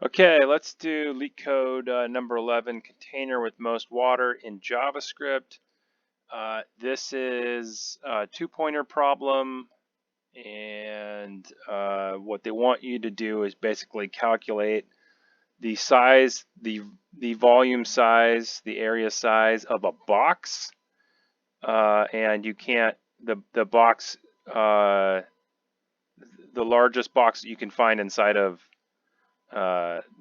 Okay, let's do LeetCode number 11, container with most water in JavaScript. This is a two-pointer problem, and what they want you to do is basically calculate the size, the volume size, the area size of a box, and you can't the box, the largest box that you can find inside of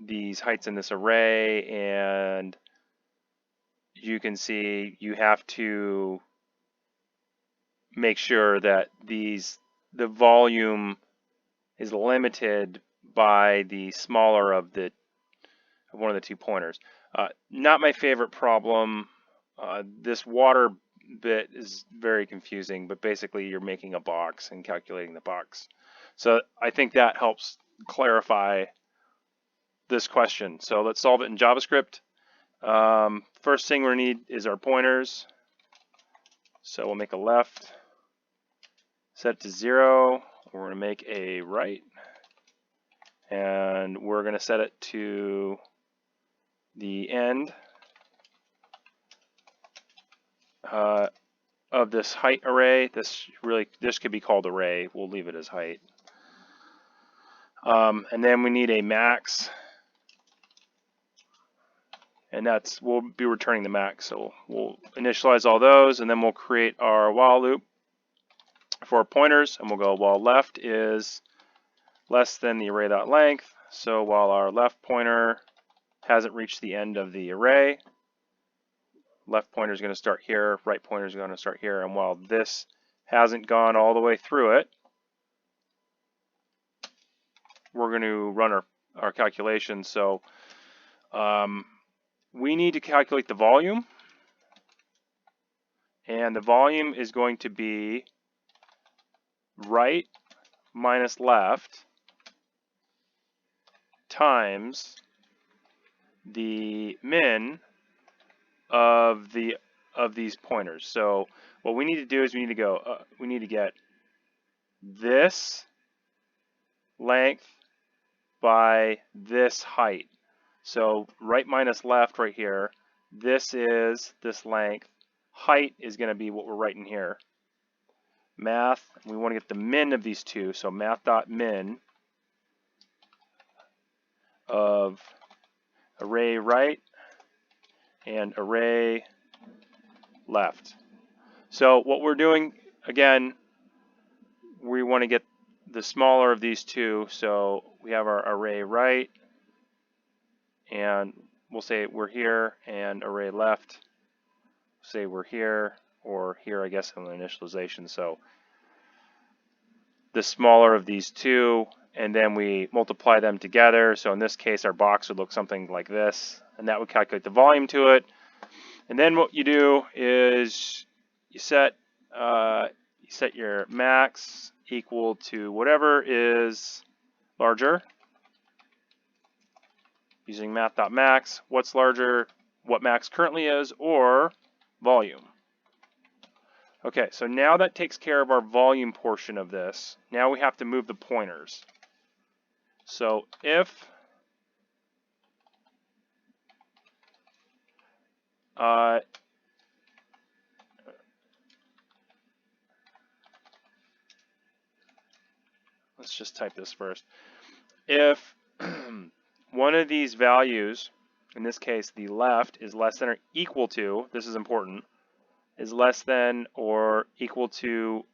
these heights in this array, and you can see you have to make sure that the volume is limited by the smaller of one of the two pointers. Not my favorite problem. This water bit is very confusing, but basically you're making a box and calculating the box. So I think that helps clarify this question. So let's solve it in JavaScript. First thing we need is our pointers. So we'll make a left, set it to 0. We're going to make a right, and we're going to set it to the end of this height array. This could be called array. We'll leave it as height. And then we need a max, and we'll be returning the max. So we'll initialize all those, and then we'll create our while loop for pointers, and we'll go while left is less than the array.length. So while our left pointer hasn't reached the end of the array, left pointer is going to start here, right pointer is going to start here, and while this hasn't gone all the way through it, we're going to run our calculation. So we need to calculate the volume, and the volume is going to be right minus left times the min of these pointers. So what we need to do is we need to get this length by this height. So right minus left right here, this is this length. Height is going to be what we're writing here. Math, we want to get the min of these two, so math.min of array right and array left. So what we're doing, again, we want to get the smaller of these two, so we have our array right, and we'll say we're here, and array left, say we're here, or here I guess in the initialization. So the smaller of these two, and then we multiply them together. So in this case our box would look something like this, and that would calculate the volume to it. And then what you do is you set your max equal to whatever is larger using math.max. What's larger, what max currently is, or volume. Okay, so now that takes care of our volume portion of this. Now we have to move the pointers. So if let's just type this first. If one of these values, in this case the left, is less than or equal to, this is important, is less than or equal to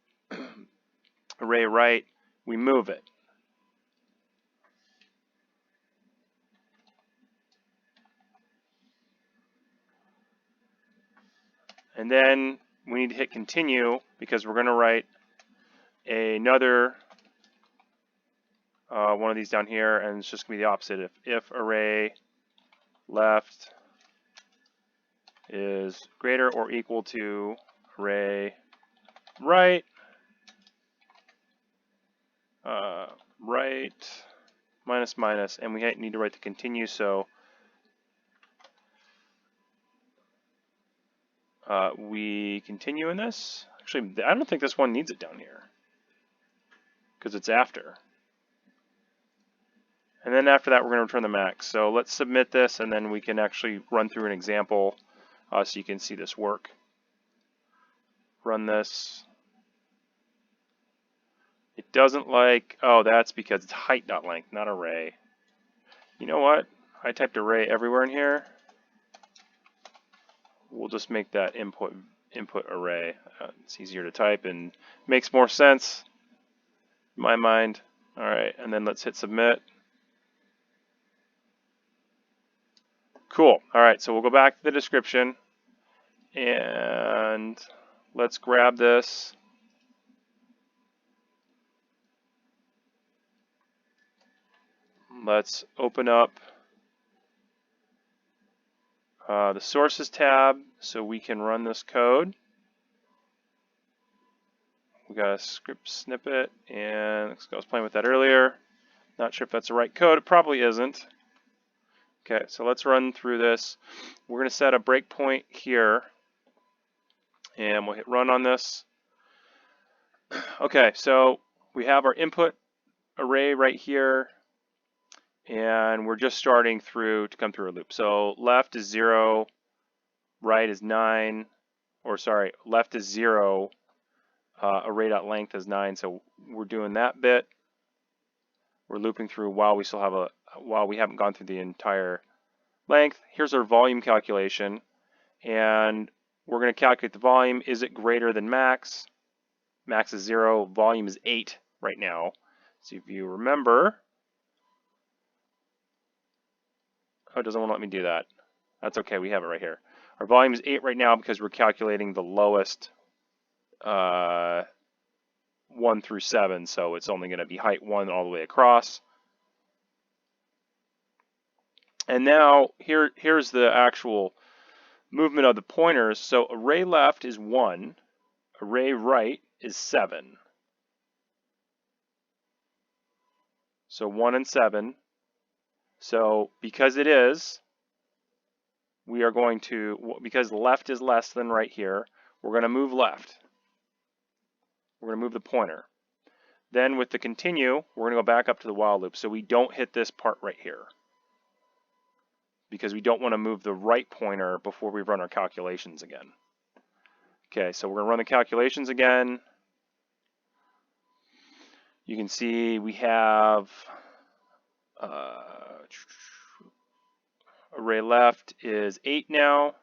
array right, we move it. And then we need to hit continue because we're going to write another one of these down here, and it's just going to be the opposite. If array left is greater or equal to array right, right minus minus, and we need to write the continue. So we continue in this. Actually, I don't think this one needs it down here because it's after. And then after that, we're going to return the max. So let's submit this, and then we can actually run through an example so you can see this work. Run this. It doesn't like, oh, that's because it's height.length, not array. You know what? I typed array everywhere in here. We'll just make that input array. It's easier to type and makes more sense in my mind. All right, and then let's hit submit. Cool. All right, so we'll go back to the description and let's grab this. Let's open up the sources tab so we can run this code. We got a script snippet, and I was playing with that earlier. Not sure if that's the right code. It probably isn't. Okay, so let's run through this. We're going to set a breakpoint here, and we'll hit run on this. Okay, so we have our input array right here, and we're just starting to come through a loop. So left is 0, right is 9, or sorry, left is 0, array.length is 9. So we're doing that bit. We're looping through while we still have while we haven't gone through the entire length. Here's our volume calculation, and we're going to calculate the volume. Is it greater than max? Max is 0, volume is 8 right now. So if you remember, oh, it doesn't want to let me do that. That's okay, we have it right here. Our volume is 8 right now because we're calculating the lowest 1 through 7, so it's only going to be height 1 all the way across. And now here's the actual movement of the pointers. So array left is 1, array right is 7. So 1 and 7. So because it is, we are going to, because left is less than right here, we're going to move left. We're going to move the pointer. Then with the continue, we're going to go back up to the while loop. So we don't hit this part right here, because we don't want to move the right pointer before we run our calculations again. Okay, so we're going to run the calculations again. You can see we have array left is 8 now.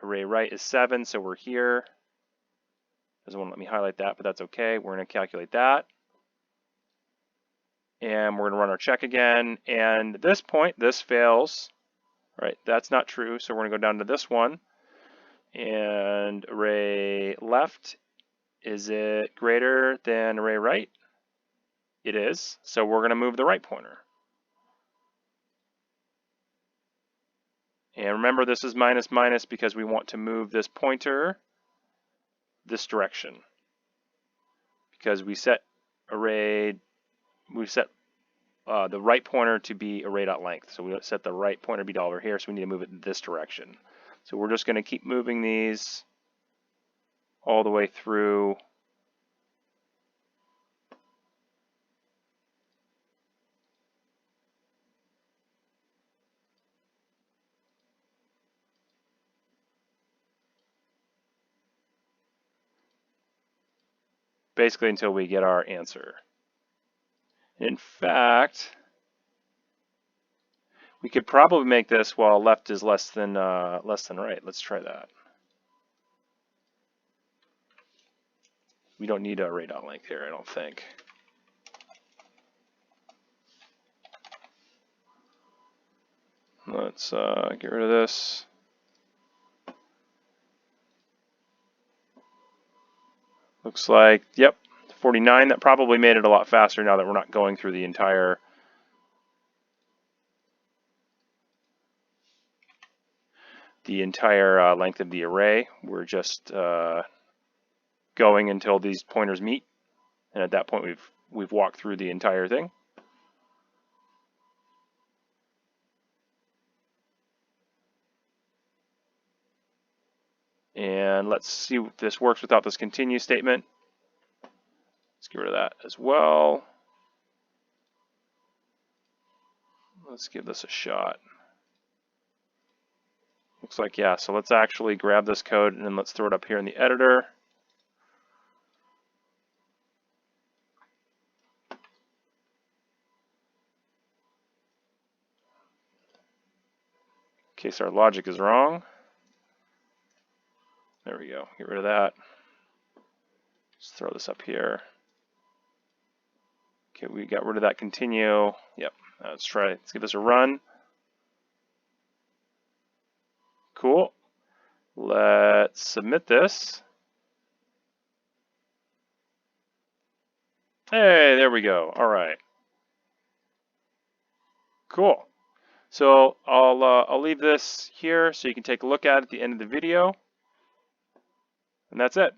Array right is 7, so we're here. Doesn't want to let me highlight that, but that's okay. We're going to calculate that. And we're going to run our check again. And at this point, this fails. Right, that's not true, so we're going to go down to this one. And array left, is it greater than array right? It is, so we're going to move the right pointer. And remember, this is minus minus because we want to move this pointer this direction. Because we set the right pointer to be array.length. So we set the right pointer to be $, here, so we need to move it in this direction. So we're just going to keep moving these all the way through. Basically until we get our answer. In fact, we could probably make this while left is less than right. Let's try that. We don't need a array.length here, I don't think. Let's get rid of this. Looks like, yep, 49. That probably made it a lot faster now that we're not going through the entire length of the array. We're just going until these pointers meet, and at that point we've walked through the entire thing. And let's see if this works without this continue statement. Let's get rid of that as well. Let's give this a shot. Looks like, yeah, so let's actually grab this code and then let's throw it up here in the editor. In case our logic is wrong. There we go, get rid of that. Let's throw this up here. Okay, we got rid of that continue. Yep, let's give this a run. Cool. Let's submit this. Hey, there we go. All right. Cool. So I'll leave this here so you can take a look at it at the end of the video. And that's it.